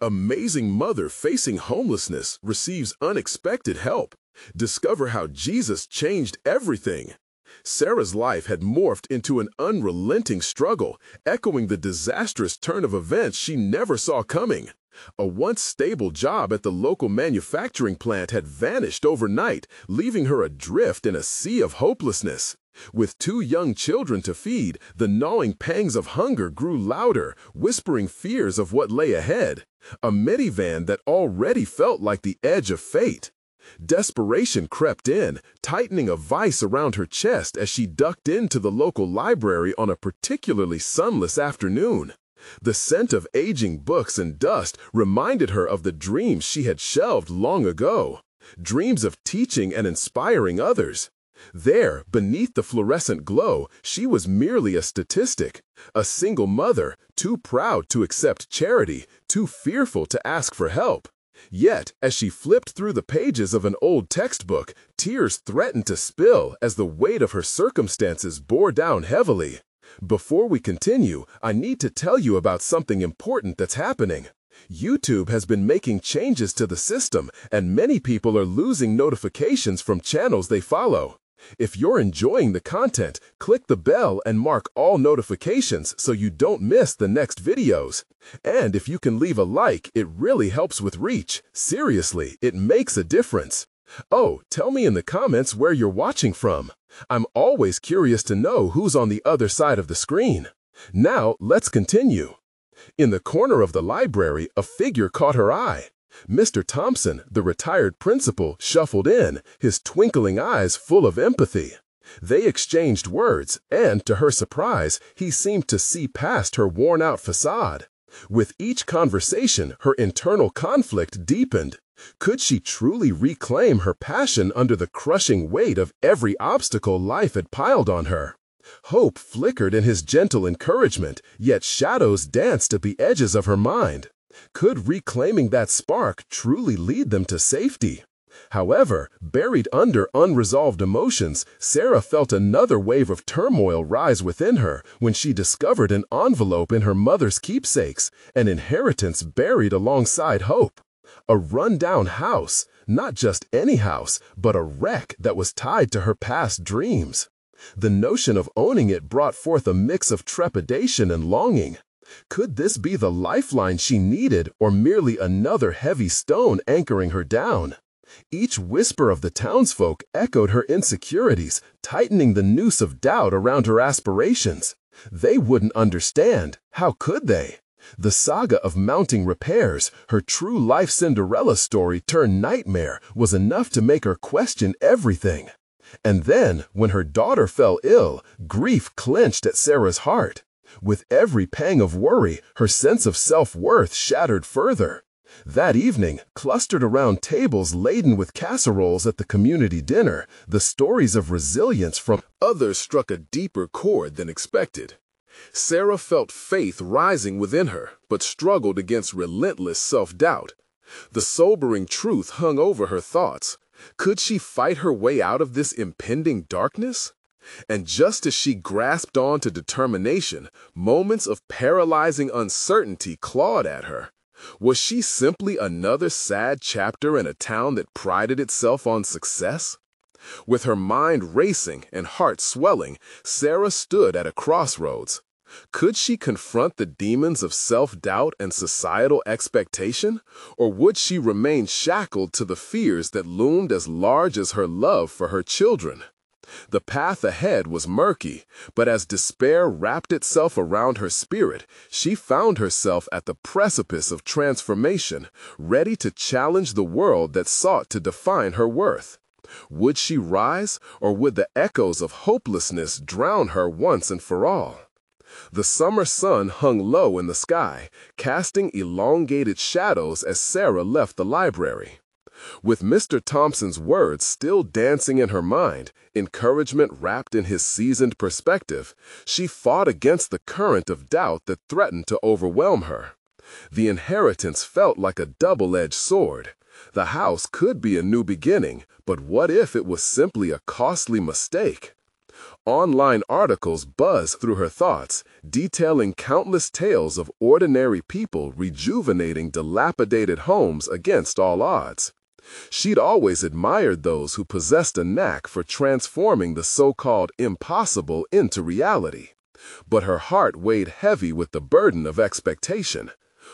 Amazing mother facing homelessness receives unexpected help. Discover how Jesus changed everything. Sarah's life had morphed into an unrelenting struggle, echoing the disastrous turn of events she never saw coming. A once stable job at the local manufacturing plant had vanished overnight, leaving her adrift in a sea of hopelessness. With 2 young children to feed, the gnawing pangs of hunger grew louder, whispering fears of what lay ahead. A minivan that already felt like the edge of fate. Desperation crept in, tightening a vice around her chest as she ducked into the local library on a particularly sunless afternoon. The scent of aging books and dust reminded her of the dreams she had shelved long ago. Dreams of teaching and inspiring others. There, beneath the fluorescent glow, she was merely a statistic. A single mother, too proud to accept charity, too fearful to ask for help. Yet, as she flipped through the pages of an old textbook, tears threatened to spill as the weight of her circumstances bore down heavily. Before we continue, I need to tell you about something important that's happening. YouTube has been making changes to the system, and many people are losing notifications from channels they follow. If you're enjoying the content, click the bell and mark all notifications so you don't miss the next videos. And if you can leave a like, it really helps with reach. Seriously, it makes a difference. Oh, tell me in the comments where you're watching from. I'm always curious to know who's on the other side of the screen. Now, let's continue. In the corner of the library, a figure caught her eye. Mr. Thompson, the retired principal, shuffled in, his twinkling eyes full of empathy. They exchanged words, and, to her surprise, he seemed to see past her worn-out facade. With each conversation, her internal conflict deepened. Could she truly reclaim her passion under the crushing weight of every obstacle life had piled on her? Hope flickered in his gentle encouragement, yet shadows danced at the edges of her mind. Could reclaiming that spark truly lead them to safety? However, buried under unresolved emotions, Sarah felt another wave of turmoil rise within her when she discovered an envelope in her mother's keepsakes, an inheritance buried alongside hope. A run-down house, not just any house, but a wreck that was tied to her past dreams. The notion of owning it brought forth a mix of trepidation and longing. Could this be the lifeline she needed, or merely another heavy stone anchoring her down? Each whisper of the townsfolk echoed her insecurities, tightening the noose of doubt around her aspirations. They wouldn't understand. How could they? The saga of mounting repairs, her true life Cinderella story turned nightmare, was enough to make her question everything. And then, when her daughter fell ill, grief clenched at Sarah's heart. With every pang of worry, her sense of self-worth shattered further. That evening, clustered around tables laden with casseroles at the community dinner, the stories of resilience from others struck a deeper chord than expected. Sarah felt faith rising within her, but struggled against relentless self-doubt. The sobering truth hung over her thoughts. Could she fight her way out of this impending darkness? And just as she grasped on to determination, moments of paralyzing uncertainty clawed at her. Was she simply another sad chapter in a town that prided itself on success? With her mind racing and heart swelling, Sarah stood at a crossroads. Could she confront the demons of self-doubt and societal expectation, or would she remain shackled to the fears that loomed as large as her love for her children? The path ahead was murky, but as despair wrapped itself around her spirit, she found herself at the precipice of transformation, ready to challenge the world that sought to define her worth. Would she rise, or would the echoes of hopelessness drown her once and for all? The summer sun hung low in the sky, casting elongated shadows as Sarah left the library. With Mr. Thompson's words still dancing in her mind, encouragement wrapped in his seasoned perspective, she fought against the current of doubt that threatened to overwhelm her. The inheritance felt like a double-edged sword. The house could be a new beginning, but what if it was simply a costly mistake? Online articles buzzed through her thoughts, detailing countless tales of ordinary people rejuvenating dilapidated homes against all odds. She'd always admired those who possessed a knack for transforming the so-called impossible into reality. But her heart weighed heavy with the burden of expectation.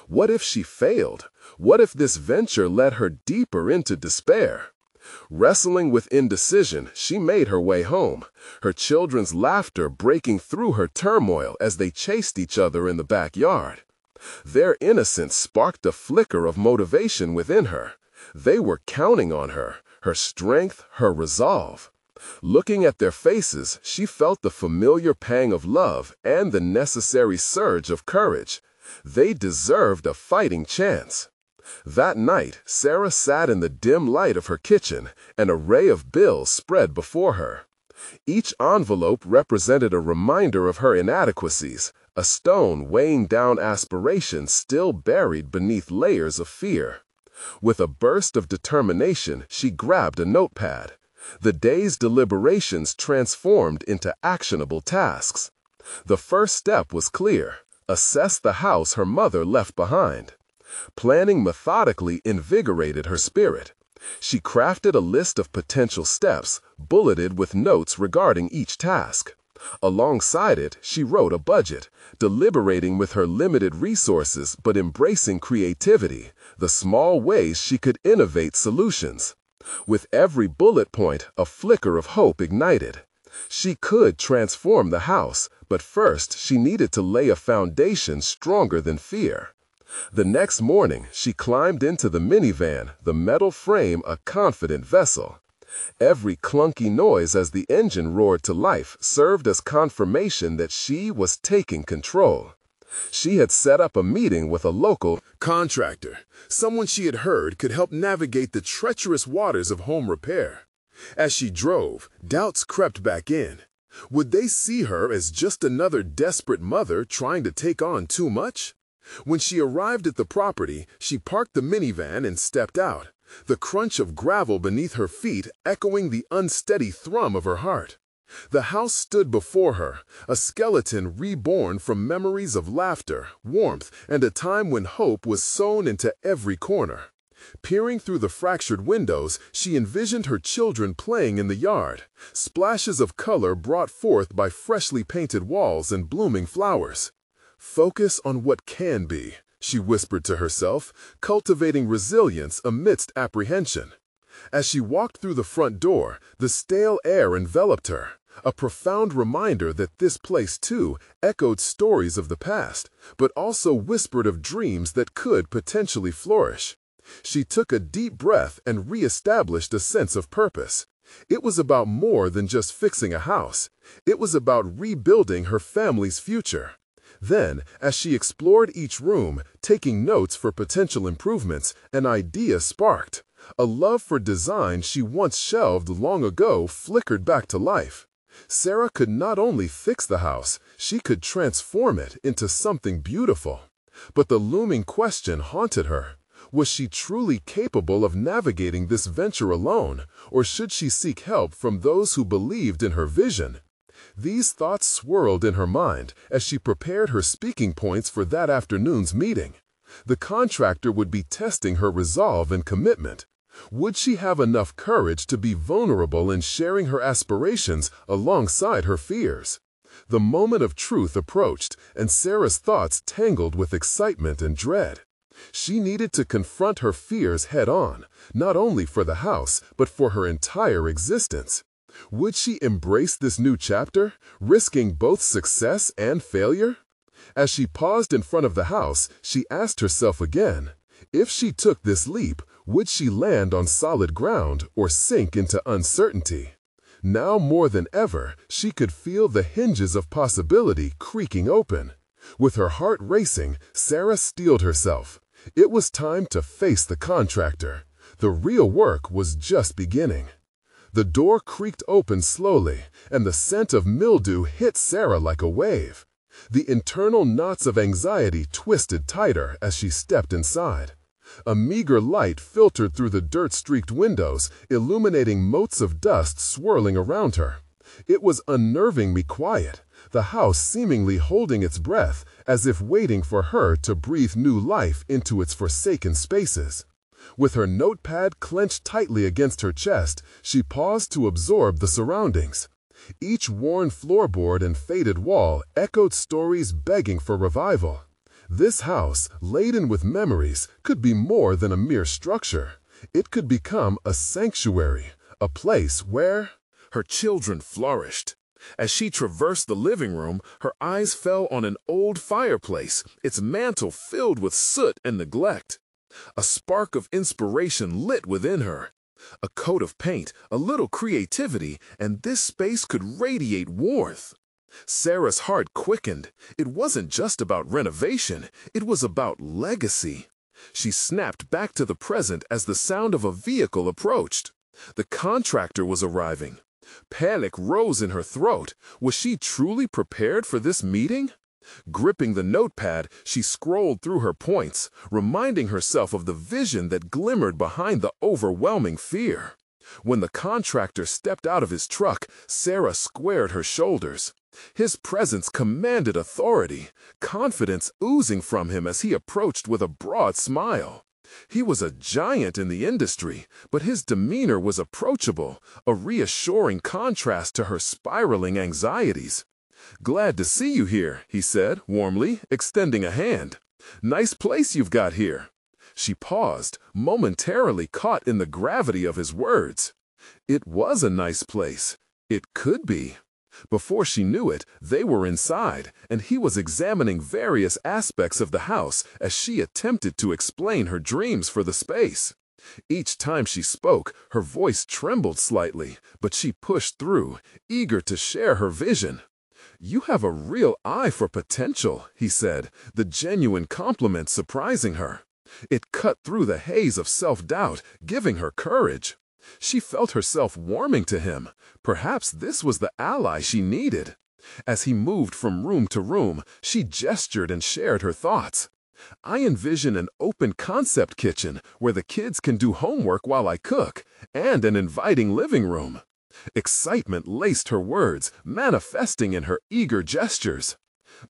What if she failed? What if this venture led her deeper into despair? Wrestling with indecision, she made her way home, her children's laughter breaking through her turmoil as they chased each other in the backyard. Their innocence sparked a flicker of motivation within her. They were counting on her, her strength, her resolve. Looking at their faces, she felt the familiar pang of love and the necessary surge of courage. They deserved a fighting chance. That night, Sarah sat in the dim light of her kitchen, an array of bills spread before her. Each envelope represented a reminder of her inadequacies, a stone weighing down aspirations still buried beneath layers of fear. With a burst of determination, she grabbed a notepad. The day's deliberations transformed into actionable tasks. The first step was clear: assess the house her mother left behind. Planning methodically invigorated her spirit. She crafted a list of potential steps, bulleted with notes regarding each task. Alongside it, she wrote a budget, deliberating with her limited resources but embracing creativity, the small ways she could innovate solutions. With every bullet point, a flicker of hope ignited. She could transform the house, but first she needed to lay a foundation stronger than fear. The next morning, she climbed into the minivan, the metal frame a confident vessel. Every clunky noise as the engine roared to life served as confirmation that she was taking control. She had set up a meeting with a local contractor, someone she had heard could help navigate the treacherous waters of home repair. As she drove, doubts crept back in. Would they see her as just another desperate mother trying to take on too much? When she arrived at the property, she parked the minivan and stepped out, the crunch of gravel beneath her feet echoing the unsteady thrum of her heart. The house stood before her, a skeleton reborn from memories of laughter, warmth, and a time when hope was sewn into every corner. Peering through the fractured windows, she envisioned her children playing in the yard, splashes of color brought forth by freshly painted walls and blooming flowers. "Focus on what can be," she whispered to herself, cultivating resilience amidst apprehension. As she walked through the front door, the stale air enveloped her, a profound reminder that this place, too, echoed stories of the past, but also whispered of dreams that could potentially flourish. She took a deep breath and re-established a sense of purpose. It was about more than just fixing a house. It was about rebuilding her family's future. Then, as she explored each room, taking notes for potential improvements, an idea sparked. A love for design she once shelved long ago flickered back to life. Sarah could not only fix the house, she could transform it into something beautiful. But the looming question haunted her. Was she truly capable of navigating this venture alone, or should she seek help from those who believed in her vision? These thoughts swirled in her mind as she prepared her speaking points for that afternoon's meeting. The contractor would be testing her resolve and commitment. Would she have enough courage to be vulnerable in sharing her aspirations alongside her fears? The moment of truth approached, and Sarah's thoughts tangled with excitement and dread. She needed to confront her fears head-on, not only for the house, but for her entire existence. Would she embrace this new chapter, risking both success and failure? As she paused in front of the house, she asked herself again, if she took this leap, would she land on solid ground or sink into uncertainty? Now more than ever, she could feel the hinges of possibility creaking open. With her heart racing, Sarah steeled herself. It was time to face the contractor. The real work was just beginning. The door creaked open slowly, and the scent of mildew hit Sarah like a wave. The internal knots of anxiety twisted tighter as she stepped inside. A meager light filtered through the dirt-streaked windows, illuminating motes of dust swirling around her. It was unnervingly quiet, the house seemingly holding its breath as if waiting for her to breathe new life into its forsaken spaces. With her notepad clenched tightly against her chest, she paused to absorb the surroundings. Each worn floorboard and faded wall echoed stories begging for revival. This house, laden with memories, could be more than a mere structure. It could become a sanctuary, a place where her children flourished. As she traversed the living room, her eyes fell on an old fireplace, its mantel filled with soot and neglect. A spark of inspiration lit within her. A coat of paint, a little creativity, and this space could radiate warmth. Sarah's heart quickened. It wasn't just about renovation, it was about legacy. She snapped back to the present as the sound of a vehicle approached. The contractor was arriving. Panic rose in her throat. Was she truly prepared for this meeting? Gripping the notepad, she scrolled through her points, reminding herself of the vision that glimmered behind the overwhelming fear. When the contractor stepped out of his truck, Sarah squared her shoulders. His presence commanded authority, confidence oozing from him as he approached with a broad smile. He was a giant in the industry, but his demeanor was approachable, a reassuring contrast to her spiraling anxieties. "Glad to see you here," he said warmly, extending a hand. "Nice place you've got here." She paused, momentarily caught in the gravity of his words. It was a nice place. It could be. Before she knew it, they were inside, and he was examining various aspects of the house as she attempted to explain her dreams for the space. Each time she spoke, her voice trembled slightly, but she pushed through, eager to share her vision. "You have a real eye for potential," he said, the genuine compliment surprising her. It cut through the haze of self-doubt, giving her courage. She felt herself warming to him. Perhaps this was the ally she needed. As he moved from room to room, she gestured and shared her thoughts. "I envision an open-concept kitchen where the kids can do homework while I cook, and an inviting living room." Excitement laced her words, manifesting in her eager gestures.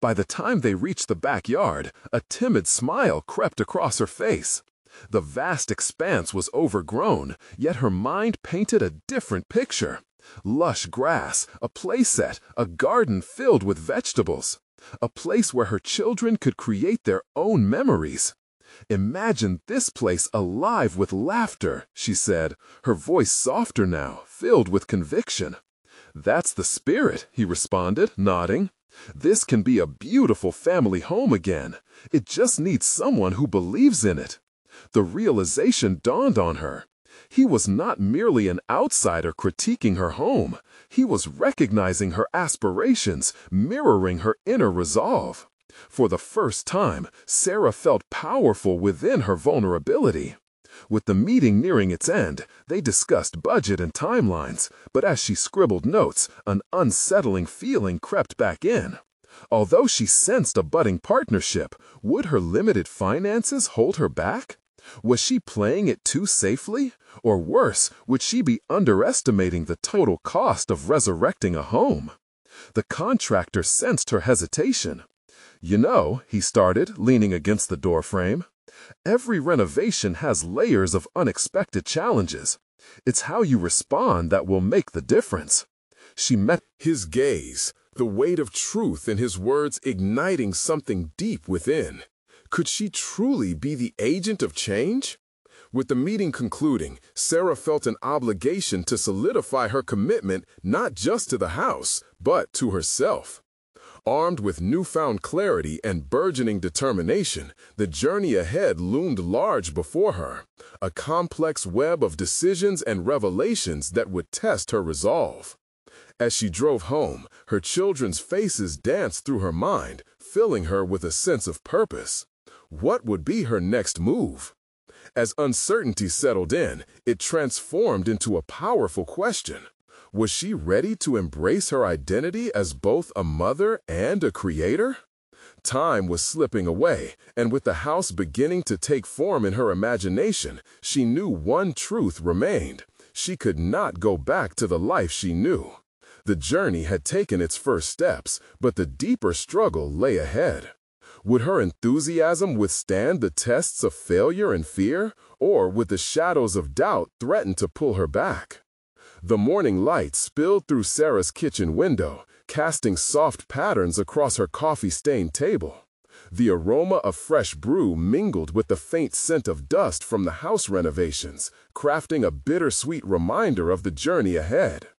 By the time they reached the backyard, a timid smile crept across her face. The vast expanse was overgrown, yet her mind painted a different picture. Lush grass, a playset, a garden filled with vegetables. A place where her children could create their own memories. "Imagine this place alive with laughter," she said, her voice softer now, filled with conviction. "That's the spirit," he responded, nodding. "This can be a beautiful family home again. It just needs someone who believes in it." The realization dawned on her. He was not merely an outsider critiquing her home. He was recognizing her aspirations, mirroring her inner resolve. For the first time, Sarah felt powerful within her vulnerability. With the meeting nearing its end, they discussed budget and timelines, but as she scribbled notes, an unsettling feeling crept back in. Although she sensed a budding partnership, would her limited finances hold her back? Was she playing it too safely? Or worse, would she be underestimating the total cost of resurrecting a home? The contractor sensed her hesitation. "You know," he started, leaning against the doorframe, "every renovation has layers of unexpected challenges. It's how you respond that will make the difference." She met his gaze, the weight of truth in his words igniting something deep within. Could she truly be the agent of change? With the meeting concluding, Sarah felt an obligation to solidify her commitment not just to the house, but to herself. Armed with newfound clarity and burgeoning determination, the journey ahead loomed large before her, a complex web of decisions and revelations that would test her resolve. As she drove home, her children's faces danced through her mind, filling her with a sense of purpose. What would be her next move? As uncertainty settled in, it transformed into a powerful question. Was she ready to embrace her identity as both a mother and a creator? Time was slipping away, and with the house beginning to take form in her imagination, she knew one truth remained. She could not go back to the life she knew. The journey had taken its first steps, but the deeper struggle lay ahead. Would her enthusiasm withstand the tests of failure and fear, or would the shadows of doubt threaten to pull her back? The morning light spilled through Sarah's kitchen window, casting soft patterns across her coffee-stained table. The aroma of fresh brew mingled with the faint scent of dust from the house renovations, crafting a bittersweet reminder of the journey ahead.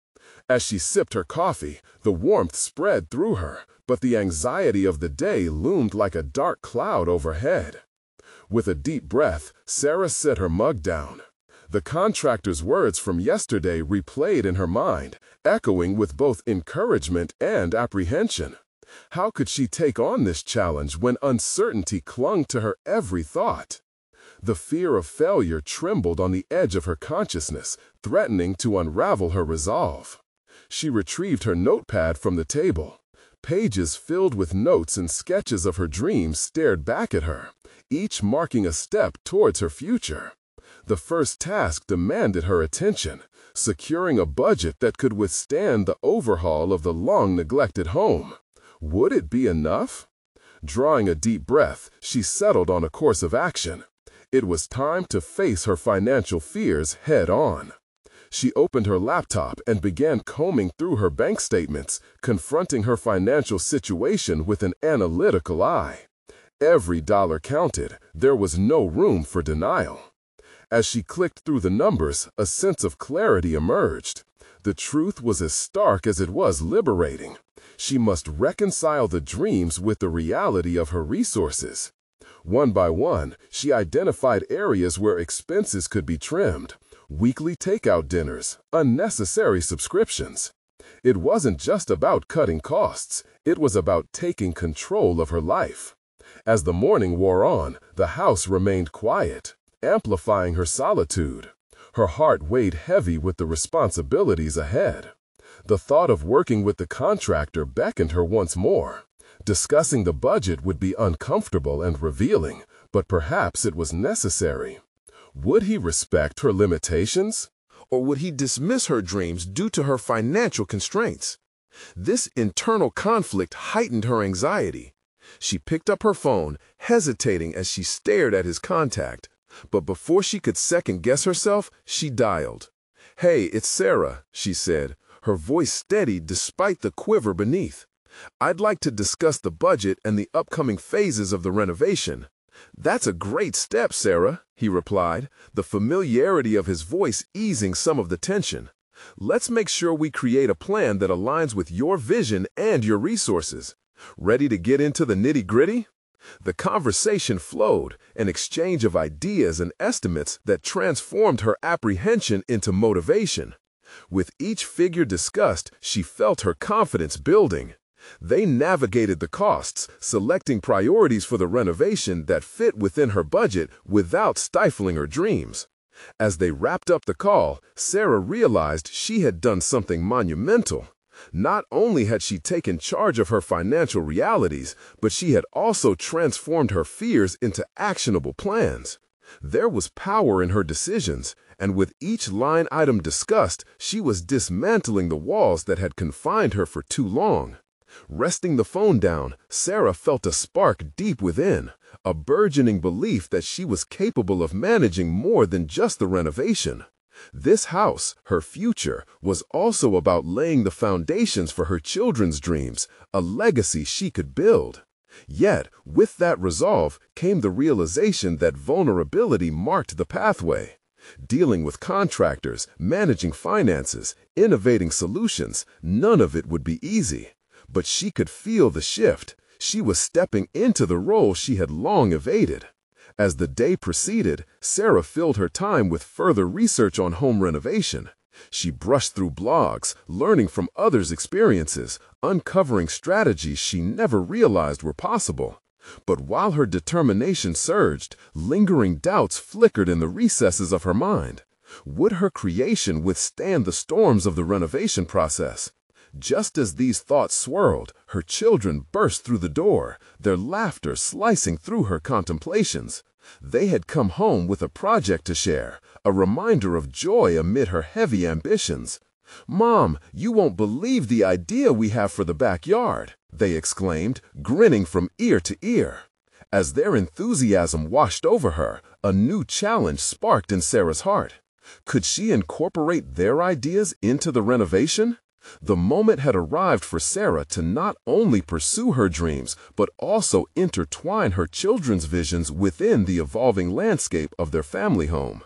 As she sipped her coffee, the warmth spread through her, but the anxiety of the day loomed like a dark cloud overhead. With a deep breath, Sarah set her mug down. The contractor's words from yesterday replayed in her mind, echoing with both encouragement and apprehension. How could she take on this challenge when uncertainty clung to her every thought? The fear of failure trembled on the edge of her consciousness, threatening to unravel her resolve. She retrieved her notepad from the table. Pages filled with notes and sketches of her dreams stared back at her, each marking a step towards her future. The first task demanded her attention, securing a budget that could withstand the overhaul of the long-neglected home. Would it be enough? Drawing a deep breath, she settled on a course of action. It was time to face her financial fears head-on. She opened her laptop and began combing through her bank statements, confronting her financial situation with an analytical eye. Every dollar counted. There was no room for denial. As she clicked through the numbers, a sense of clarity emerged. The truth was as stark as it was liberating. She must reconcile the dreams with the reality of her resources. One by one, she identified areas where expenses could be trimmed. Weekly takeout dinners, unnecessary subscriptions. It wasn't just about cutting costs, it was about taking control of her life. As the morning wore on, the house remained quiet, amplifying her solitude. Her heart weighed heavy with the responsibilities ahead. The thought of working with the contractor beckoned her once more. Discussing the budget would be uncomfortable and revealing, but perhaps it was necessary. Would he respect her limitations? Or would he dismiss her dreams due to her financial constraints? This internal conflict heightened her anxiety. She picked up her phone, hesitating as she stared at his contact. But before she could second-guess herself, she dialed. "Hey, it's Sarah," she said, her voice steady despite the quiver beneath. "I'd like to discuss the budget and the upcoming phases of the renovation." "That's a great step, Sarah," he replied, the familiarity of his voice easing some of the tension. "Let's make sure we create a plan that aligns with your vision and your resources. Ready to get into the nitty-gritty?" The conversation flowed, an exchange of ideas and estimates that transformed her apprehension into motivation. With each figure discussed, she felt her confidence building. They navigated the costs, selecting priorities for the renovation that fit within her budget without stifling her dreams. As they wrapped up the call, Sarah realized she had done something monumental. Not only had she taken charge of her financial realities, but she had also transformed her fears into actionable plans. There was power in her decisions, and with each line item discussed, she was dismantling the walls that had confined her for too long. Resting the phone down, Sarah felt a spark deep within, a burgeoning belief that she was capable of managing more than just the renovation. This house, her future, was also about laying the foundations for her children's dreams, a legacy she could build. Yet, with that resolve came the realization that vulnerability marked the pathway. Dealing with contractors, managing finances, innovating solutions, none of it would be easy. But she could feel the shift. She was stepping into the role she had long evaded. As the day proceeded, Sarah filled her time with further research on home renovation. She brushed through blogs, learning from others' experiences, uncovering strategies she never realized were possible. But while her determination surged, lingering doubts flickered in the recesses of her mind. Would her creation withstand the storms of the renovation process? Just as these thoughts swirled, her children burst through the door, their laughter slicing through her contemplations. They had come home with a project to share, a reminder of joy amid her heavy ambitions. "Mom, you won't believe the idea we have for the backyard," they exclaimed, grinning from ear to ear. As their enthusiasm washed over her, a new challenge sparked in Sarah's heart. Could she incorporate their ideas into the renovation? The moment had arrived for Sarah to not only pursue her dreams, but also intertwine her children's visions within the evolving landscape of their family home.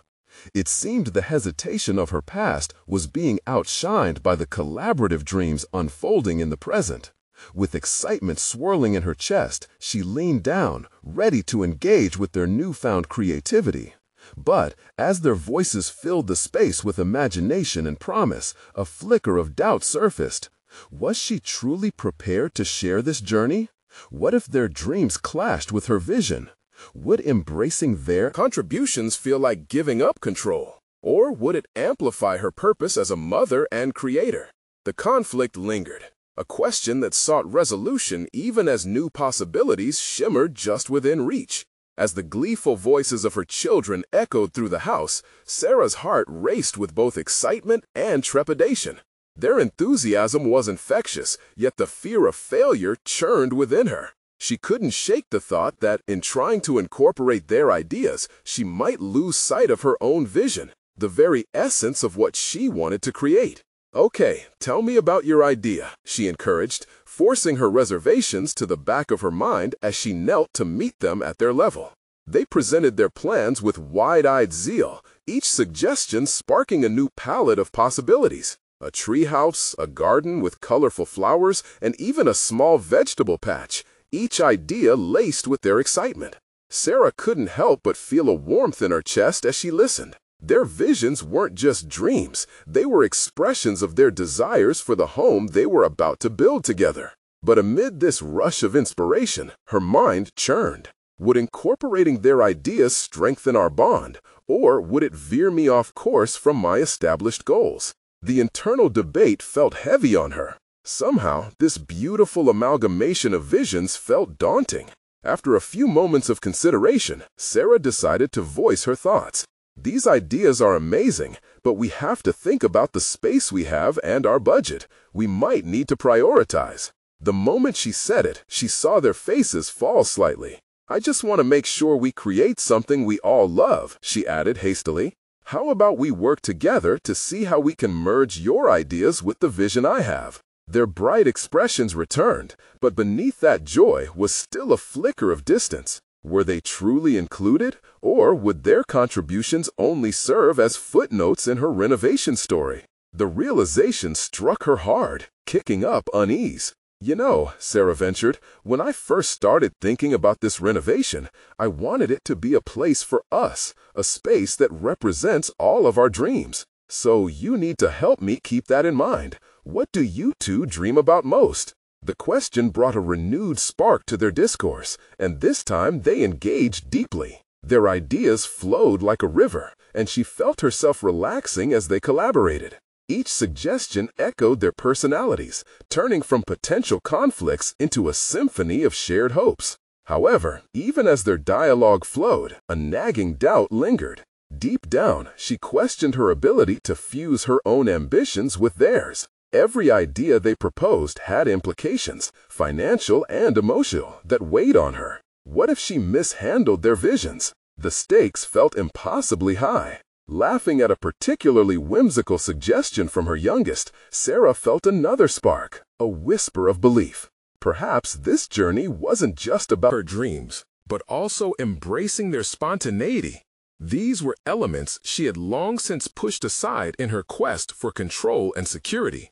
It seemed the hesitation of her past was being outshined by the collaborative dreams unfolding in the present. With excitement swirling in her chest, she leaned down, ready to engage with their newfound creativity. But as their voices filled the space with imagination and promise, a flicker of doubt surfaced. Was she truly prepared to share this journey? What if their dreams clashed with her vision? Would embracing their contributions feel like giving up control? Or would it amplify her purpose as a mother and creator? The conflict lingered, a question that sought resolution even as new possibilities shimmered just within reach. As the gleeful voices of her children echoed through the house, Sarah's heart raced with both excitement and trepidation. Their enthusiasm was infectious, yet the fear of failure churned within her. She couldn't shake the thought that, in trying to incorporate their ideas, she might lose sight of her own vision, the very essence of what she wanted to create. "Okay, tell me about your idea," she encouraged, forcing her reservations to the back of her mind as she knelt to meet them at their level. They presented their plans with wide-eyed zeal, each suggestion sparking a new palette of possibilities. A treehouse, a garden with colorful flowers, and even a small vegetable patch, each idea laced with their excitement. Sarah couldn't help but feel a warmth in her chest as she listened. Their visions weren't just dreams, they were expressions of their desires for the home they were about to build together. But amid this rush of inspiration, her mind churned. Would incorporating their ideas strengthen our bond, or would it veer me off course from my established goals? The internal debate felt heavy on her. Somehow, this beautiful amalgamation of visions felt daunting. After a few moments of consideration, Sarah decided to voice her thoughts. "These ideas are amazing, but we have to think about the space we have and our budget. We might need to prioritize." The moment she said it, she saw their faces fall slightly. "I just want to make sure we create something we all love," she added hastily. "How about we work together to see how we can merge your ideas with the vision I have?" Their bright expressions returned, but beneath that joy was still a flicker of distance. Were they truly included, or would their contributions only serve as footnotes in her renovation story? The realization struck her hard, kicking up unease. "You know," Sarah ventured, "when I first started thinking about this renovation, I wanted it to be a place for us, a space that represents all of our dreams. So you need to help me keep that in mind. What do you two dream about most?" The question brought a renewed spark to their discourse, and this time they engaged deeply. Their ideas flowed like a river, and she felt herself relaxing as they collaborated. Each suggestion echoed their personalities, turning from potential conflicts into a symphony of shared hopes. However, even as their dialogue flowed, a nagging doubt lingered. Deep down, she questioned her ability to fuse her own ambitions with theirs. Every idea they proposed had implications, financial and emotional, that weighed on her. What if she mishandled their visions? The stakes felt impossibly high. Laughing at a particularly whimsical suggestion from her youngest, Sarah felt another spark, a whisper of belief. Perhaps this journey wasn't just about her dreams, but also embracing their spontaneity. These were elements she had long since pushed aside in her quest for control and security.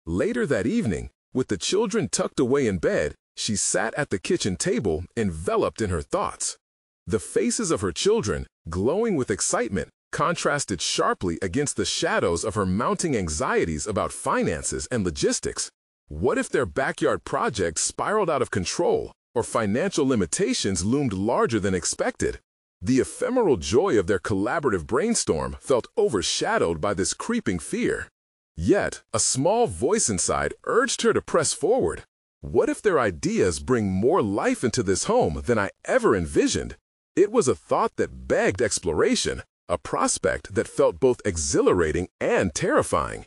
Later that evening, with the children tucked away in bed, she sat at the kitchen table, enveloped in her thoughts. The faces of her children, glowing with excitement, contrasted sharply against the shadows of her mounting anxieties about finances and logistics. What if their backyard project spiraled out of control, or financial limitations loomed larger than expected? The ephemeral joy of their collaborative brainstorm felt overshadowed by this creeping fear. Yet, a small voice inside urged her to press forward. What if their ideas bring more life into this home than I ever envisioned? It was a thought that begged exploration, a prospect that felt both exhilarating and terrifying.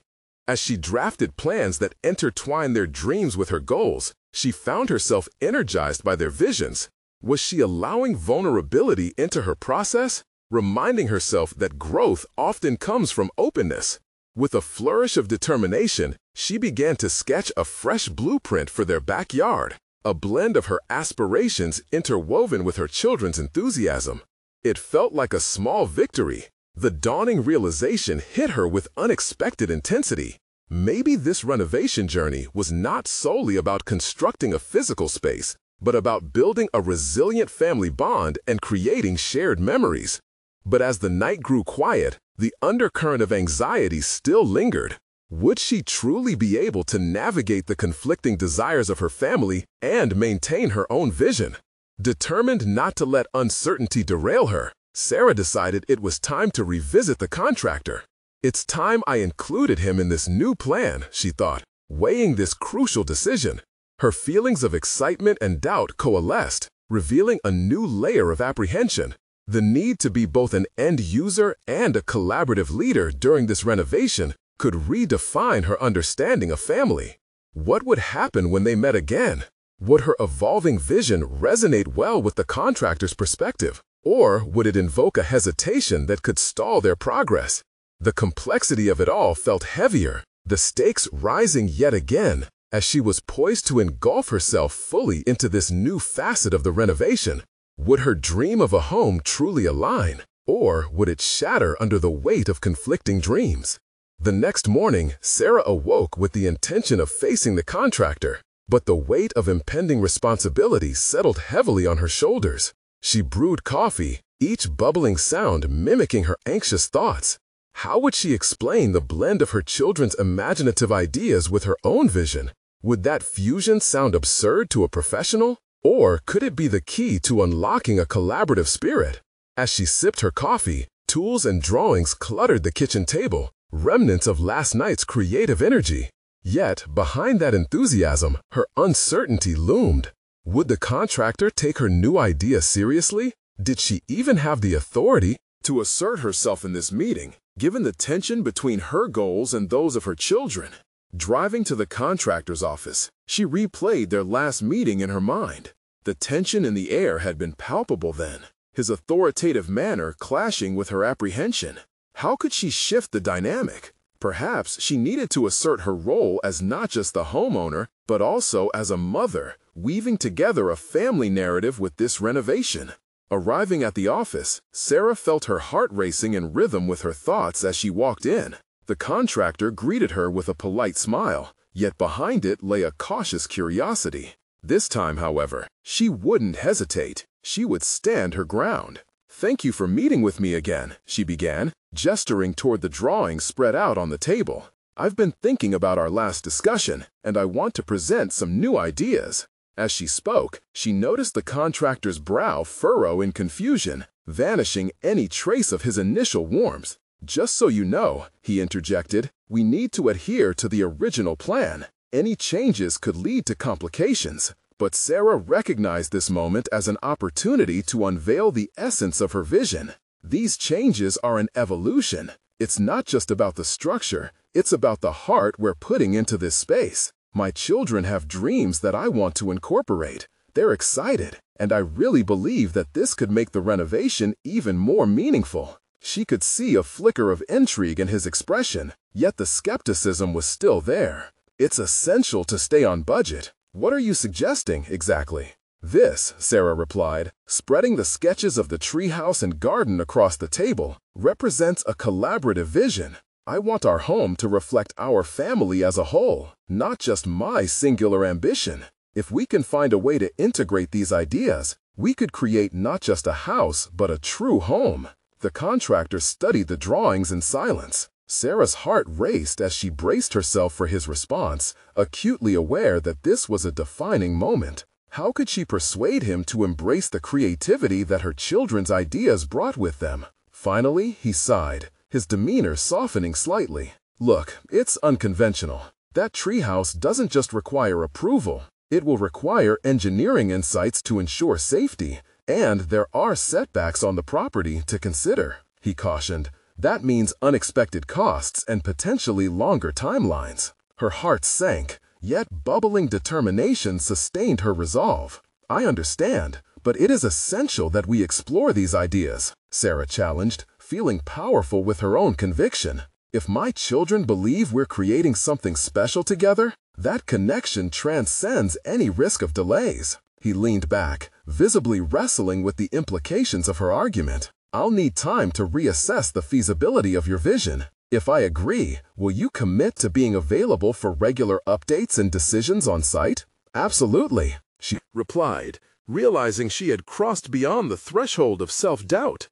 As she drafted plans that intertwined their dreams with her goals, she found herself energized by their visions. Was she allowing vulnerability into her process, reminding herself that growth often comes from openness? With a flourish of determination, she began to sketch a fresh blueprint for their backyard, a blend of her aspirations interwoven with her children's enthusiasm. It felt like a small victory. The dawning realization hit her with unexpected intensity. Maybe this renovation journey was not solely about constructing a physical space, but about building a resilient family bond and creating shared memories. But as the night grew quiet, the undercurrent of anxiety still lingered. Would she truly be able to navigate the conflicting desires of her family and maintain her own vision? Determined not to let uncertainty derail her, Sarah decided it was time to revisit the contractor. It's time I included him in this new plan, she thought, weighing this crucial decision. Her feelings of excitement and doubt coalesced, revealing a new layer of apprehension. The need to be both an end user and a collaborative leader during this renovation could redefine her understanding of family. What would happen when they met again? Would her evolving vision resonate well with the contractor's perspective, or would it invoke a hesitation that could stall their progress? The complexity of it all felt heavier, the stakes rising yet again, as she was poised to engulf herself fully into this new facet of the renovation. Would her dream of a home truly align, or would it shatter under the weight of conflicting dreams? The next morning, Sarah awoke with the intention of facing the contractor, but the weight of impending responsibility settled heavily on her shoulders. She brewed coffee, each bubbling sound mimicking her anxious thoughts. How would she explain the blend of her children's imaginative ideas with her own vision? Would that fusion sound absurd to a professional? Or could it be the key to unlocking a collaborative spirit? As she sipped her coffee, tools and drawings cluttered the kitchen table, remnants of last night's creative energy. Yet, behind that enthusiasm, her uncertainty loomed. Would the contractor take her new idea seriously? Did she even have the authority to assert herself in this meeting, given the tension between her goals and those of her children? Driving to the contractor's office, she replayed their last meeting in her mind. The tension in the air had been palpable then, his authoritative manner clashing with her apprehension. How could she shift the dynamic? Perhaps she needed to assert her role as not just the homeowner, but also as a mother, weaving together a family narrative with this renovation. Arriving at the office, Sarah felt her heart racing in rhythm with her thoughts as she walked in. The contractor greeted her with a polite smile, yet behind it lay a cautious curiosity. This time, however, she wouldn't hesitate. She would stand her ground. "Thank you for meeting with me again," she began, gesturing toward the drawings spread out on the table. "I've been thinking about our last discussion, and I want to present some new ideas." As she spoke, she noticed the contractor's brow furrow in confusion, vanishing any trace of his initial warmth. "Just so you know," he interjected, "we need to adhere to the original plan. Any changes could lead to complications." But Sarah recognized this moment as an opportunity to unveil the essence of her vision. These changes are an evolution. It's not just about the structure, it's about the heart we're putting into this space. My children have dreams that I want to incorporate. They're excited, and I really believe that this could make the renovation even more meaningful. She could see a flicker of intrigue in his expression, yet the skepticism was still there. "It's essential to stay on budget. What are you suggesting, exactly?" "This," Sarah replied, spreading the sketches of the treehouse and garden across the table, "represents a collaborative vision. I want our home to reflect our family as a whole, not just my singular ambition. If we can find a way to integrate these ideas, we could create not just a house, but a true home." The contractor studied the drawings in silence. Sarah's heart raced as she braced herself for his response, acutely aware that this was a defining moment. How could she persuade him to embrace the creativity that her children's ideas brought with them? Finally, he sighed, his demeanor softening slightly. "Look, it's unconventional. That treehouse doesn't just require approval. It will require engineering insights to ensure safety, and there are setbacks on the property to consider," he cautioned. That means unexpected costs and potentially longer timelines. Her heart sank, yet bubbling determination sustained her resolve. I understand, but it is essential that we explore these ideas, Sarah challenged, feeling powerful with her own conviction. If my children believe we're creating something special together, that connection transcends any risk of delays. He leaned back, visibly wrestling with the implications of her argument. I'll need time to reassess the feasibility of your vision. If I agree, will you commit to being available for regular updates and decisions on site? Absolutely, she replied, realizing she had crossed beyond the threshold of self-doubt.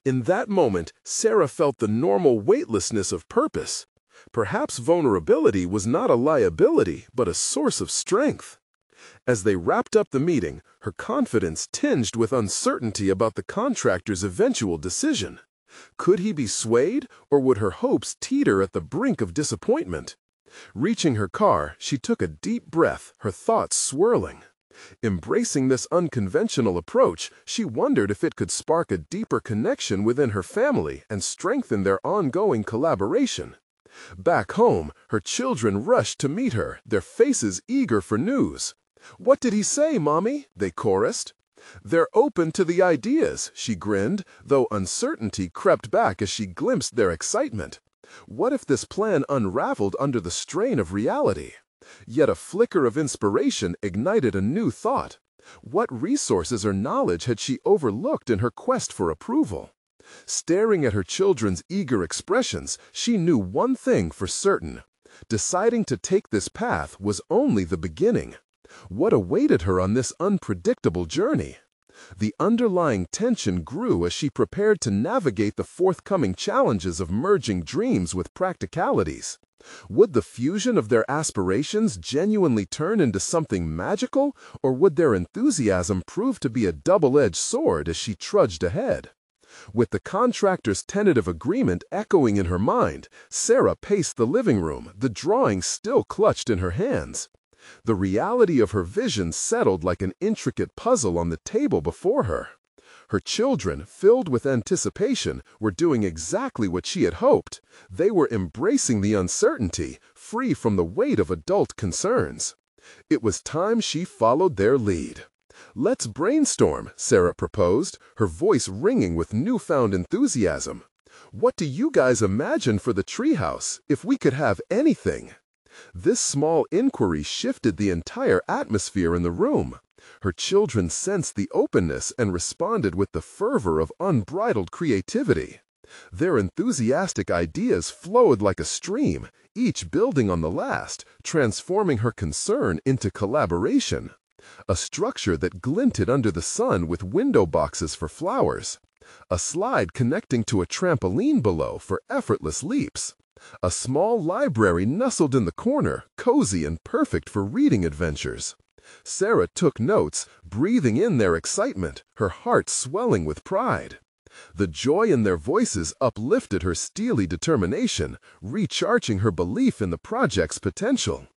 In that moment, Sarah felt the normal weightlessness of purpose. Perhaps vulnerability was not a liability, but a source of strength. As they wrapped up the meeting, her confidence tinged with uncertainty about the contractor's eventual decision. Could he be swayed, or would her hopes teeter at the brink of disappointment? Reaching her car, she took a deep breath, her thoughts swirling. Embracing this unconventional approach, she wondered if it could spark a deeper connection within her family and strengthen their ongoing collaboration. Back home, her children rushed to meet her, their faces eager for news. "What did he say, Mommy?" they chorused. "They're open to the ideas," she grinned, though uncertainty crept back as she glimpsed their excitement. What if this plan unraveled under the strain of reality? Yet a flicker of inspiration ignited a new thought. What resources or knowledge had she overlooked in her quest for approval? Staring at her children's eager expressions, she knew one thing for certain. Deciding to take this path was only the beginning. What awaited her on this unpredictable journey? The underlying tension grew as she prepared to navigate the forthcoming challenges of merging dreams with practicalities. Would the fusion of their aspirations genuinely turn into something magical, or would their enthusiasm prove to be a double-edged sword as she trudged ahead? With the contractor's tentative agreement echoing in her mind, Sarah paced the living room, the drawing still clutched in her hands. The reality of her vision settled like an intricate puzzle on the table before her. Her children, filled with anticipation, were doing exactly what she had hoped. They were embracing the uncertainty, free from the weight of adult concerns. It was time she followed their lead. "Let's brainstorm," Sarah proposed, her voice ringing with newfound enthusiasm. "What do you guys imagine for the treehouse, if we could have anything?" This small inquiry shifted the entire atmosphere in the room. Her children sensed the openness and responded with the fervor of unbridled creativity. Their enthusiastic ideas flowed like a stream, each building on the last, transforming her concern into collaboration. A structure that glinted under the sun with window boxes for flowers. A slide connecting to a trampoline below for effortless leaps. A small library nestled in the corner, cozy and perfect for reading adventures. Sarah took notes, breathing in their excitement, her heart swelling with pride. The joy in their voices uplifted her steely determination, recharging her belief in the project's potential.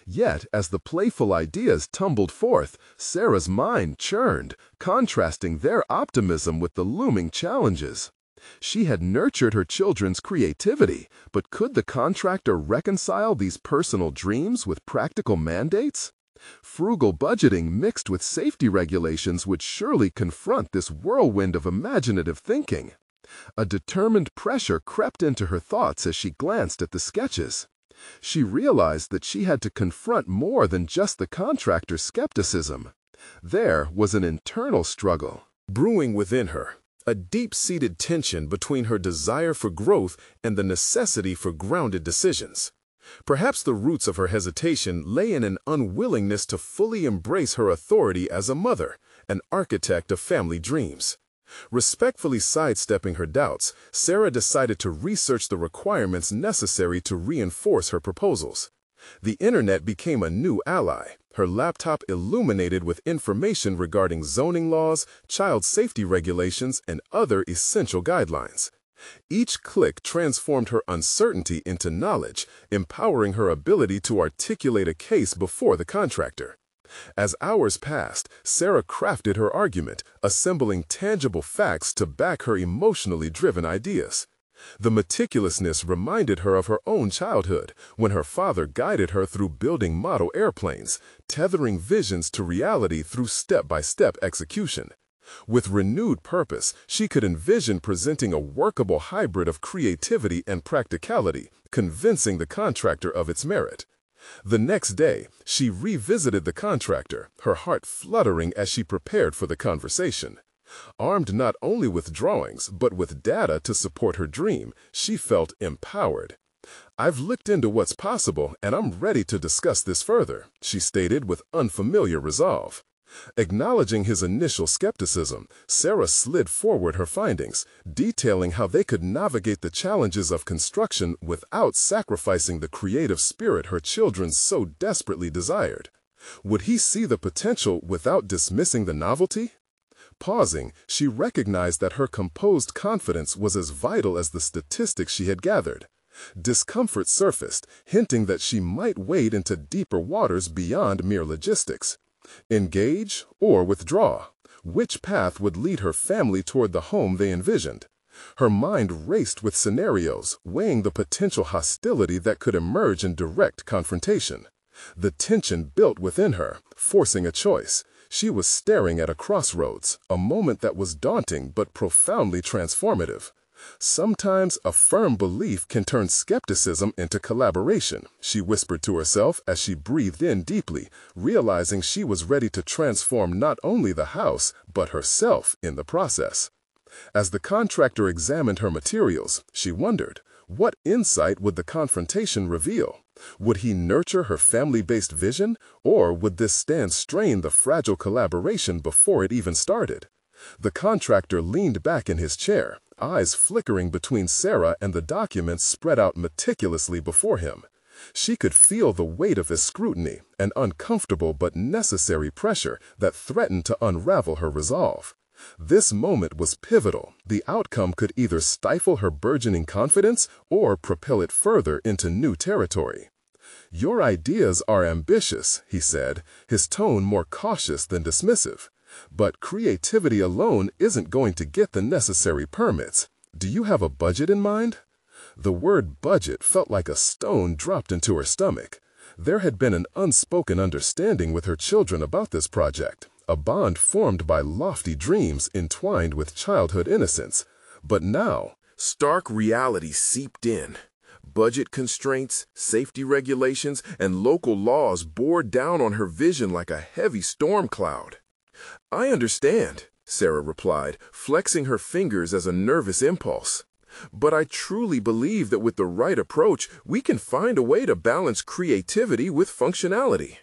Yet, as the playful ideas tumbled forth, Sarah's mind churned, contrasting their optimism with the looming challenges. She had nurtured her children's creativity, but could the contractor reconcile these personal dreams with practical mandates? Frugal budgeting mixed with safety regulations would surely confront this whirlwind of imaginative thinking. A determined pressure crept into her thoughts as she glanced at the sketches. She realized that she had to confront more than just the contractor's skepticism. There was an internal struggle brewing within her, a deep-seated tension between her desire for growth and the necessity for grounded decisions. Perhaps the roots of her hesitation lay in an unwillingness to fully embrace her authority as a mother, an architect of family dreams. Respectfully sidestepping her doubts, Sarah decided to research the requirements necessary to reinforce her proposals. The internet became a new ally, her laptop illuminated with information regarding zoning laws, child safety regulations, and other essential guidelines. Each click transformed her uncertainty into knowledge, empowering her ability to articulate a case before the contractor. As hours passed, Sarah crafted her argument, assembling tangible facts to back her emotionally driven ideas. The meticulousness reminded her of her own childhood, when her father guided her through building model airplanes, tethering visions to reality through step-by-step execution. With renewed purpose, she could envision presenting a workable hybrid of creativity and practicality, convincing the contractor of its merit. The next day, she revisited the contractor, her heart fluttering as she prepared for the conversation. Armed not only with drawings, but with data to support her dream, she felt empowered. "I've looked into what's possible, and I'm ready to discuss this further," she stated with unfamiliar resolve. Acknowledging his initial skepticism, Sarah slid forward her findings, detailing how they could navigate the challenges of construction without sacrificing the creative spirit her children so desperately desired. Would he see the potential without dismissing the novelty? Pausing, she recognized that her composed confidence was as vital as the statistics she had gathered. Discomfort surfaced, hinting that she might wade into deeper waters beyond mere logistics. Engage or withdraw? Which path would lead her family toward the home they envisioned? Her mind raced with scenarios, weighing the potential hostility that could emerge in direct confrontation. The tension built within her, forcing a choice. She was staring at a crossroads, a moment that was daunting but profoundly transformative. Sometimes a firm belief can turn skepticism into collaboration, she whispered to herself as she breathed in deeply, realizing she was ready to transform not only the house, but herself in the process. As the contractor examined her materials, she wondered, what insight would the confrontation reveal? Would he nurture her family-based vision, or would this stand strain the fragile collaboration before it even started? The contractor leaned back in his chair, eyes flickering between Sarah and the documents spread out meticulously before him. She could feel the weight of his scrutiny, an uncomfortable but necessary pressure that threatened to unravel her resolve. This moment was pivotal. The outcome could either stifle her burgeoning confidence or propel it further into new territory. "Your ideas are ambitious," he said, his tone more cautious than dismissive. "But creativity alone isn't going to get the necessary permits. Do you have a budget in mind?" The word budget felt like a stone dropped into her stomach. There had been an unspoken understanding with her children about this project, a bond formed by lofty dreams entwined with childhood innocence. But now, stark reality seeped in. Budget constraints, safety regulations, and local laws bore down on her vision like a heavy storm cloud. "I understand," Sarah replied, flexing her fingers as a nervous impulse. "But I truly believe that with the right approach, we can find a way to balance creativity with functionality."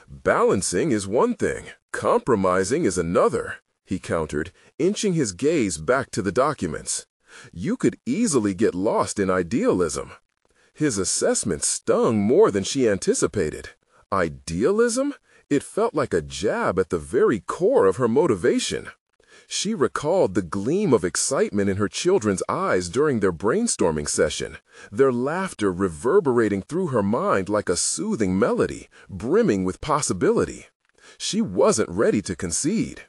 "Balancing is one thing, compromising is another," he countered, inching his gaze back to the documents. "You could easily get lost in idealism." His assessment stung more than she anticipated. Idealism? It felt like a jab at the very core of her motivation. She recalled the gleam of excitement in her children's eyes during their brainstorming session, their laughter reverberating through her mind like a soothing melody, brimming with possibility. She wasn't ready to concede.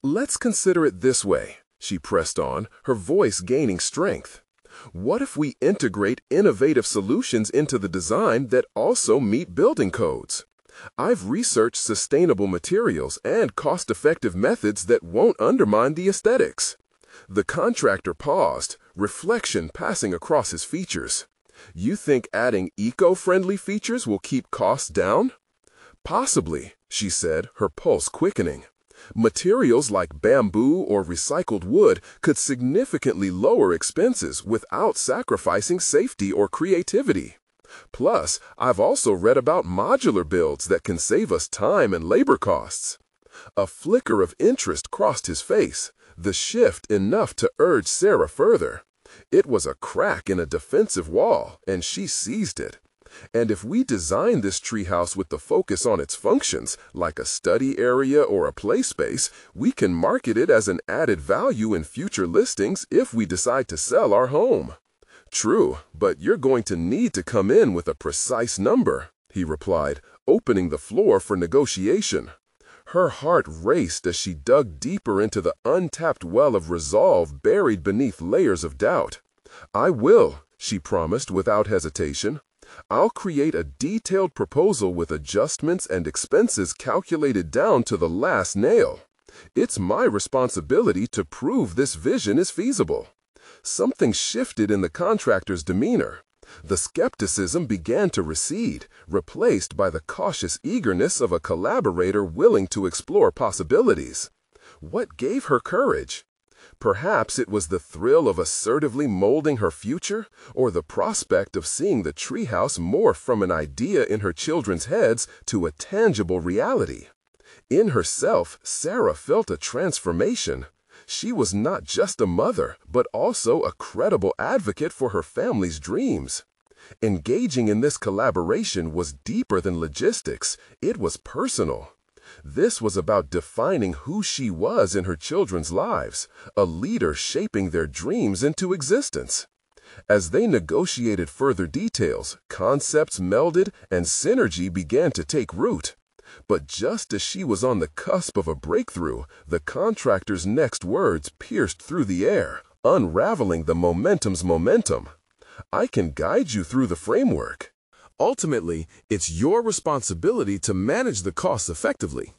"Let's consider it this way," she pressed on, her voice gaining strength. "What if we integrate innovative solutions into the design that also meet building codes? I've researched sustainable materials and cost-effective methods that won't undermine the aesthetics." The contractor paused, reflection passing across his features. "You think adding eco-friendly features will keep costs down?" "Possibly," she said, her pulse quickening. "Materials like bamboo or recycled wood could significantly lower expenses without sacrificing safety or creativity. Plus, I've also read about modular builds that can save us time and labor costs." A flicker of interest crossed his face, the shift enough to urge Sarah further. It was a crack in a defensive wall, and she seized it. "And if we design this treehouse with the focus on its functions, like a study area or a play space, we can market it as an added value in future listings if we decide to sell our home." "True, but you're going to need to come in with a precise number," he replied, opening the floor for negotiation. Her heart raced as she dug deeper into the untapped well of resolve buried beneath layers of doubt. "I will," she promised without hesitation. "I'll create a detailed proposal with adjustments and expenses calculated down to the last nail. It's my responsibility to prove this vision is feasible." Something shifted in the contractor's demeanor. The skepticism began to recede, replaced by the cautious eagerness of a collaborator willing to explore possibilities. What gave her courage? Perhaps it was the thrill of assertively molding her future, or the prospect of seeing the treehouse morph from an idea in her children's heads to a tangible reality. In herself, Sarah felt a transformation. She was not just a mother, but also a credible advocate for her family's dreams. Engaging in this collaboration was deeper than logistics. It was personal. This was about defining who she was in her children's lives, a leader shaping their dreams into existence. As they negotiated further details, concepts melded and synergy began to take root. But just as she was on the cusp of a breakthrough, the contractor's next words pierced through the air, unraveling the momentum's momentum. "I can guide you through the framework. Ultimately, it's your responsibility to manage the costs effectively."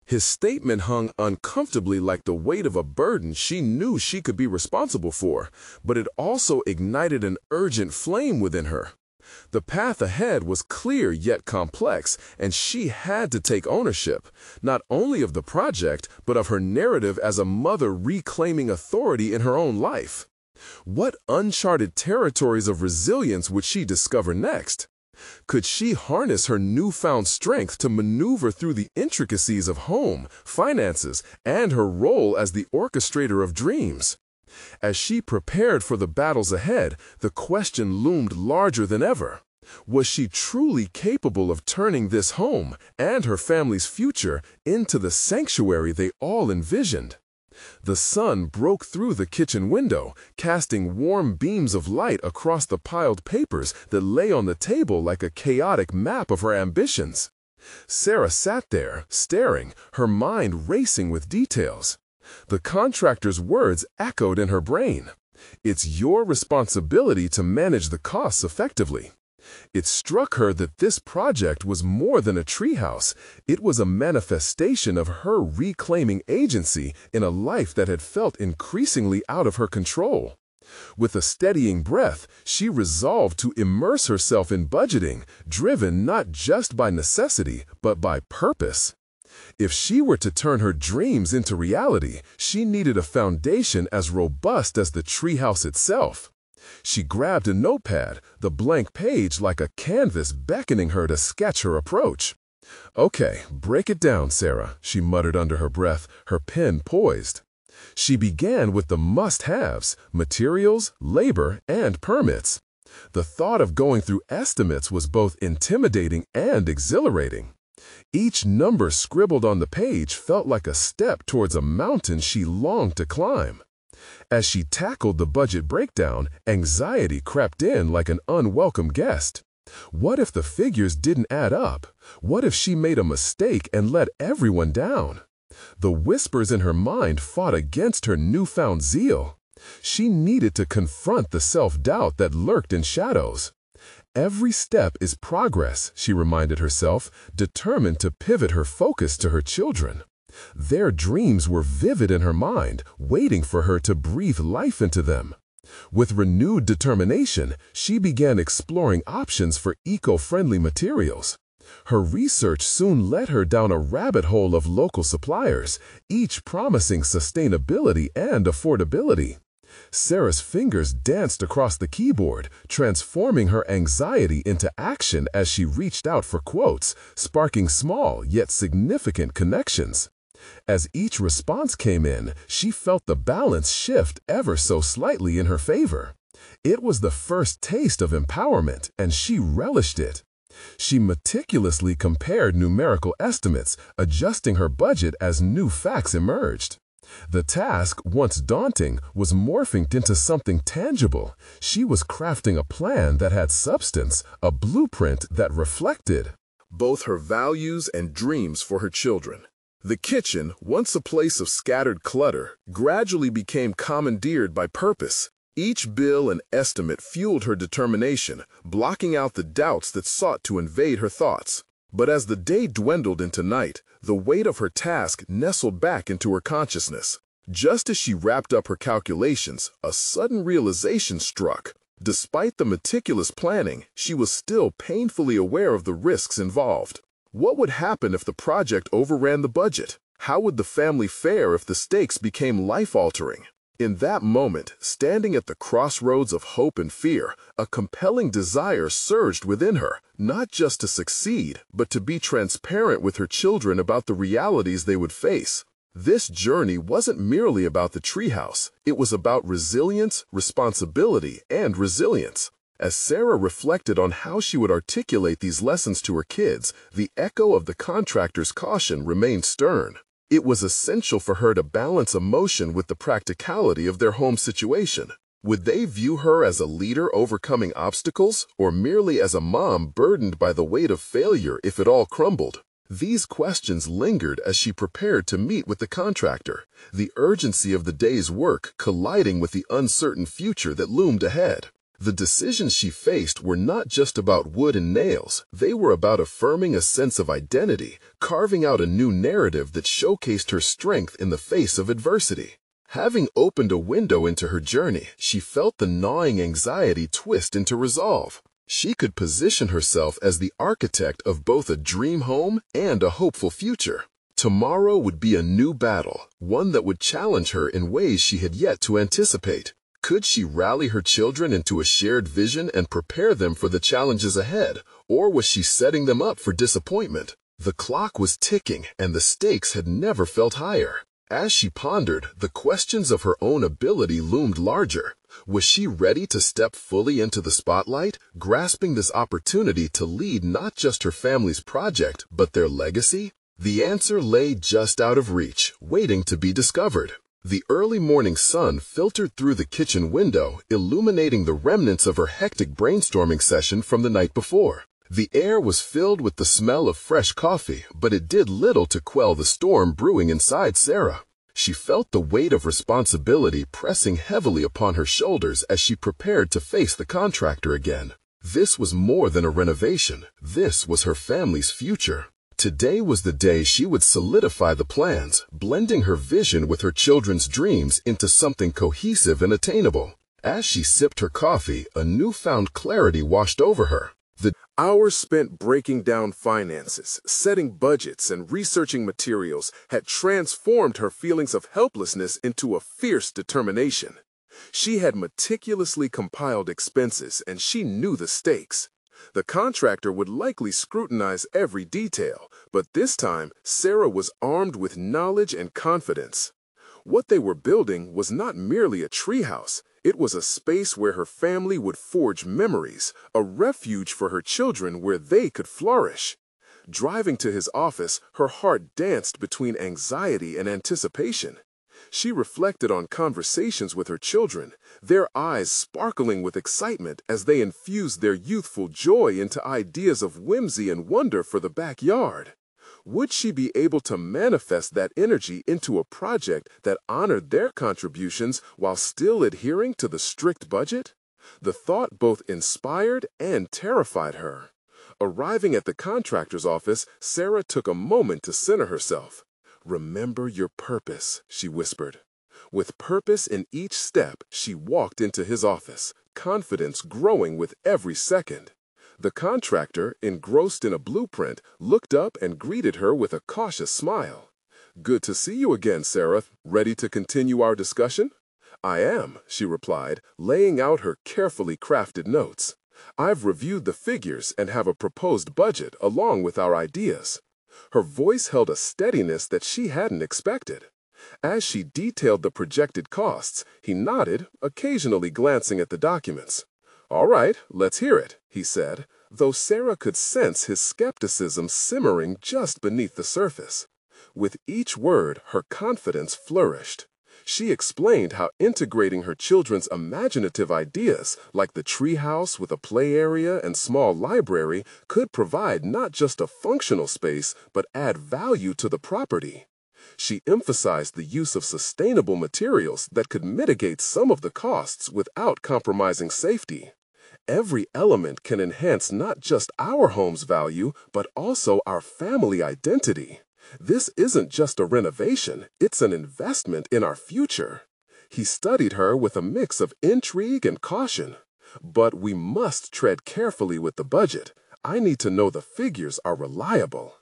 His statement hung uncomfortably like the weight of a burden she knew she could be responsible for, but it also ignited an urgent flame within her. The path ahead was clear yet complex, and she had to take ownership, not only of the project, but of her narrative as a mother reclaiming authority in her own life. What uncharted territories of resilience would she discover next? Could she harness her newfound strength to maneuver through the intricacies of home, finances, and her role as the orchestrator of dreams? As she prepared for the battles ahead, the question loomed larger than ever. Was she truly capable of turning this home and her family's future into the sanctuary they all envisioned? The sun broke through the kitchen window, casting warm beams of light across the piled papers that lay on the table like a chaotic map of her ambitions. Sarah sat there, staring, her mind racing with details. The contractor's words echoed in her brain. "It's your responsibility to manage the costs effectively." It struck her that this project was more than a treehouse. It was a manifestation of her reclaiming agency in a life that had felt increasingly out of her control. With a steadying breath, she resolved to immerse herself in budgeting, driven not just by necessity, but by purpose. If she were to turn her dreams into reality, she needed a foundation as robust as the treehouse itself. She grabbed a notepad, the blank page like a canvas beckoning her to sketch her approach. "Okay, break it down, Sarah," she muttered under her breath, her pen poised. She began with the must-haves: materials, labor, and permits. The thought of going through estimates was both intimidating and exhilarating. Each number scribbled on the page felt like a step towards a mountain she longed to climb. As she tackled the budget breakdown, anxiety crept in like an unwelcome guest. What if the figures didn't add up? What if she made a mistake and let everyone down? The whispers in her mind fought against her newfound zeal. She needed to confront the self-doubt that lurked in shadows. Every step is progress, she reminded herself, determined to pivot her focus to her children. Their dreams were vivid in her mind, waiting for her to breathe life into them. With renewed determination, she began exploring options for eco-friendly materials. Her research soon led her down a rabbit hole of local suppliers, each promising sustainability and affordability. Sarah's fingers danced across the keyboard, transforming her anxiety into action as she reached out for quotes, sparking small yet significant connections. As each response came in, she felt the balance shift ever so slightly in her favor. It was the first taste of empowerment, and she relished it. She meticulously compared numerical estimates, adjusting her budget as new facts emerged. The task, once daunting, was morphing into something tangible. She was crafting a plan that had substance, a blueprint that reflected both her values and dreams for her children. The kitchen, once a place of scattered clutter, gradually became commandeered by purpose. Each bill and estimate fueled her determination, blocking out the doubts that sought to invade her thoughts. But as the day dwindled into night, the weight of her task nestled back into her consciousness. Just as she wrapped up her calculations, a sudden realization struck. Despite the meticulous planning, she was still painfully aware of the risks involved. What would happen if the project overran the budget? How would the family fare if the stakes became life-altering? In that moment, standing at the crossroads of hope and fear, a compelling desire surged within her, not just to succeed, but to be transparent with her children about the realities they would face. This journey wasn't merely about the treehouse. It was about resilience, responsibility, and resilience. As Sarah reflected on how she would articulate these lessons to her kids, the echo of the contractor's caution remained stern. It was essential for her to balance emotion with the practicality of their home situation. Would they view her as a leader overcoming obstacles, or merely as a mom burdened by the weight of failure if it all crumbled? These questions lingered as she prepared to meet with the contractor, the urgency of the day's work colliding with the uncertain future that loomed ahead. The decisions she faced were not just about wood and nails. They were about affirming a sense of identity, carving out a new narrative that showcased her strength in the face of adversity. Having opened a window into her journey, she felt the gnawing anxiety twist into resolve. She could position herself as the architect of both a dream home and a hopeful future. Tomorrow would be a new battle, one that would challenge her in ways she had yet to anticipate. Could she rally her children into a shared vision and prepare them for the challenges ahead, or was she setting them up for disappointment? The clock was ticking, and the stakes had never felt higher. As she pondered, the questions of her own ability loomed larger. Was she ready to step fully into the spotlight, grasping this opportunity to lead not just her family's project, but their legacy? The answer lay just out of reach, waiting to be discovered. The early morning sun filtered through the kitchen window, illuminating the remnants of her hectic brainstorming session from the night before. The air was filled with the smell of fresh coffee, but it did little to quell the storm brewing inside Sarah. She felt the weight of responsibility pressing heavily upon her shoulders as she prepared to face the contractor again. This was more than a renovation. This was her family's future. Today was the day she would solidify the plans, blending her vision with her children's dreams into something cohesive and attainable. As she sipped her coffee, a newfound clarity washed over her. The hours spent breaking down finances, setting budgets, and researching materials had transformed her feelings of helplessness into a fierce determination. She had meticulously compiled expenses, and she knew the stakes. The contractor would likely scrutinize every detail, but this time Sarah was armed with knowledge and confidence. What they were building was not merely a treehouse. It was a space where her family would forge memories, a refuge for her children where they could flourish. Driving to his office, her heart danced between anxiety and anticipation. She reflected on conversations with her children, their eyes sparkling with excitement as they infused their youthful joy into ideas of whimsy and wonder for the backyard. Would she be able to manifest that energy into a project that honored their contributions while still adhering to the strict budget? The thought both inspired and terrified her. Arriving at the contractor's office, Sarah took a moment to center herself. "Remember your purpose," she whispered. With purpose in each step, she walked into his office, confidence growing with every second. The contractor, engrossed in a blueprint, looked up and greeted her with a cautious smile. "Good to see you again, Sarah. Ready to continue our discussion?" "I am," she replied, laying out her carefully crafted notes. "I've reviewed the figures and have a proposed budget along with our ideas." Her voice held a steadiness that she hadn't expected. As she detailed the projected costs, he nodded, occasionally glancing at the documents. "All right, let's hear it," he said, though Sarah could sense his skepticism simmering just beneath the surface. With each word, her confidence flourished. She explained how integrating her children's imaginative ideas, like the treehouse with a play area and small library, could provide not just a functional space, but add value to the property. She emphasized the use of sustainable materials that could mitigate some of the costs without compromising safety. Every element can enhance not just our home's value, but also our family identity. This isn't just a renovation, it's an investment in our future. He studied her with a mix of intrigue and caution. But we must tread carefully with the budget. I need to know the figures are reliable.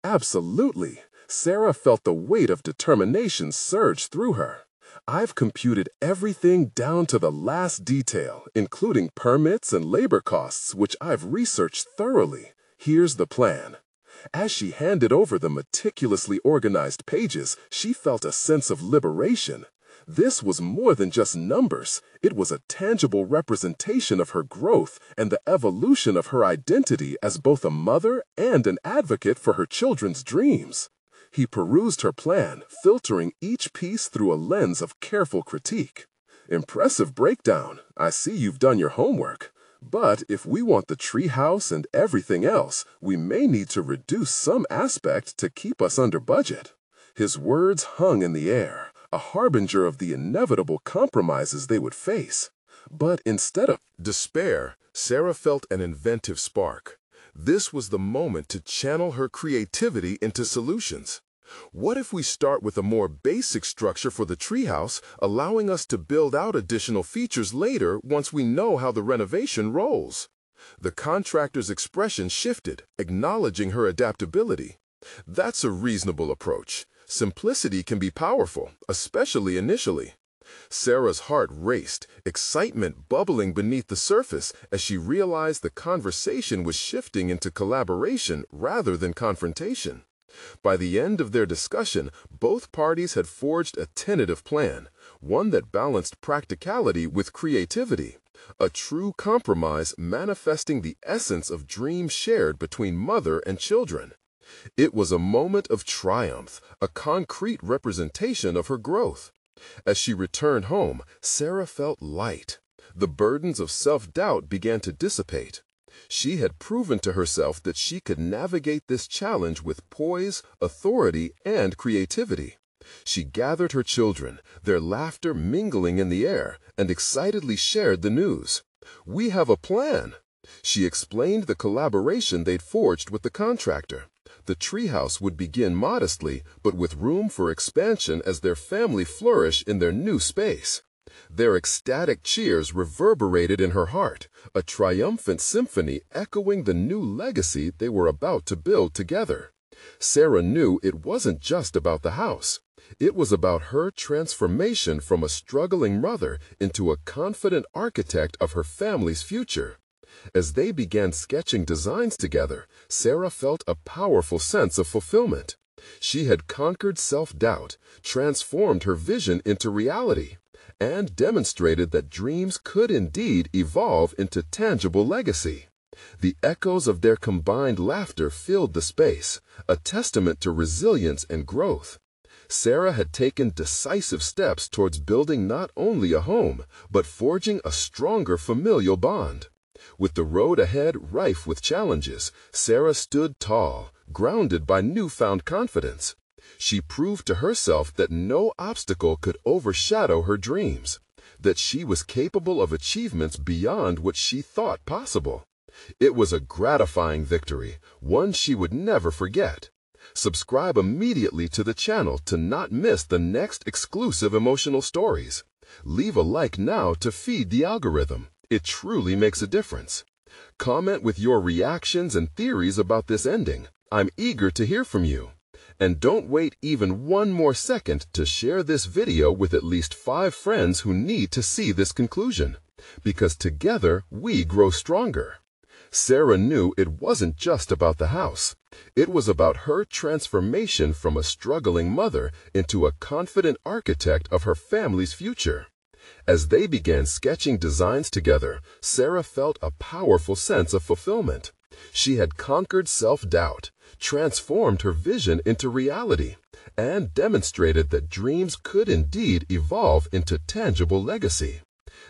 Absolutely. Sarah felt the weight of determination surge through her. I've computed everything down to the last detail, including permits and labor costs, which I've researched thoroughly. Here's the plan. As she handed over the meticulously organized pages, she felt a sense of liberation. This was more than just numbers. It was a tangible representation of her growth and the evolution of her identity as both a mother and an advocate for her children's dreams. He perused her plan, filtering each piece through a lens of careful critique. Impressive breakdown. I see you've done your homework. But if we want the treehouse and everything else, we may need to reduce some aspect to keep us under budget. His words hung in the air, a harbinger of the inevitable compromises they would face. But instead of despair, Sarah felt an inventive spark. This was the moment to channel her creativity into solutions. What if we start with a more basic structure for the treehouse, allowing us to build out additional features later once we know how the renovation rolls? The contractor's expression shifted, acknowledging her adaptability. That's a reasonable approach. Simplicity can be powerful, especially initially. Sarah's heart raced, excitement bubbling beneath the surface as she realized the conversation was shifting into collaboration rather than confrontation. By the end of their discussion, both parties had forged a tentative plan, one that balanced practicality with creativity, a true compromise manifesting the essence of dreams shared between mother and children. It was a moment of triumph, a concrete representation of her growth. As she returned home, Sarah felt light. The burdens of self-doubt began to dissipate. She had proven to herself that she could navigate this challenge with poise, authority, and creativity. She gathered her children, their laughter mingling in the air, and excitedly shared the news. "We have a plan." She explained the collaboration they'd forged with the contractor. The treehouse would begin modestly, but with room for expansion as their family flourished in their new space. Their ecstatic cheers reverberated in her heart, a triumphant symphony echoing the new legacy they were about to build together. Sarah knew it wasn't just about the house. It was about her transformation from a struggling mother into a confident architect of her family's future. As they began sketching designs together, Sarah felt a powerful sense of fulfillment. She had conquered self-doubt, transformed her vision into reality, and demonstrated that dreams could indeed evolve into tangible legacy. The echoes of their combined laughter filled the space, a testament to resilience and growth. Sarah had taken decisive steps towards building not only a home, but forging a stronger familial bond. With the road ahead rife with challenges, Sarah stood tall, grounded by newfound confidence. She proved to herself that no obstacle could overshadow her dreams, that she was capable of achievements beyond what she thought possible. It was a gratifying victory, one she would never forget. Subscribe immediately to the channel to not miss the next exclusive emotional stories. Leave a like now to feed the algorithm. It truly makes a difference. Comment with your reactions and theories about this ending. I'm eager to hear from you. And don't wait even one more second to share this video with at least 5 friends who need to see this conclusion. Because together we grow stronger. Sarah knew it wasn't just about the house. It was about her transformation from a struggling mother into a confident architect of her family's future. As they began sketching designs together, Sarah felt a powerful sense of fulfillment. She had conquered self-doubt, transformed her vision into reality, and demonstrated that dreams could indeed evolve into tangible legacy.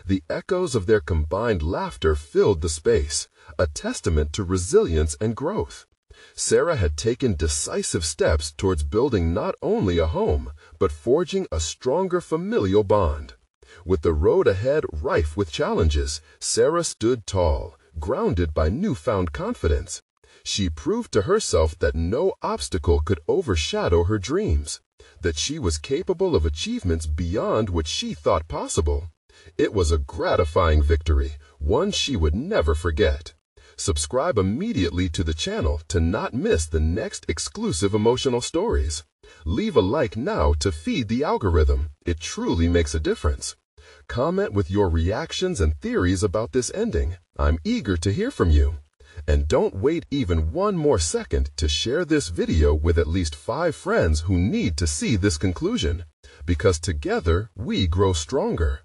The echoes of their combined laughter filled the space, a testament to resilience and growth. Sarah had taken decisive steps towards building not only a home, but forging a stronger familial bond. With the road ahead rife with challenges, Sarah stood tall, grounded by newfound confidence. She proved to herself that no obstacle could overshadow her dreams, that she was capable of achievements beyond what she thought possible. It was a gratifying victory, one she would never forget. Subscribe immediately to the channel to not miss the next exclusive emotional stories. Leave a like now to feed the algorithm. It truly makes a difference. Comment with your reactions and theories about this ending. I'm eager to hear from you. And don't wait even one more second to share this video with at least 5 friends who need to see this conclusion. Because together we grow stronger.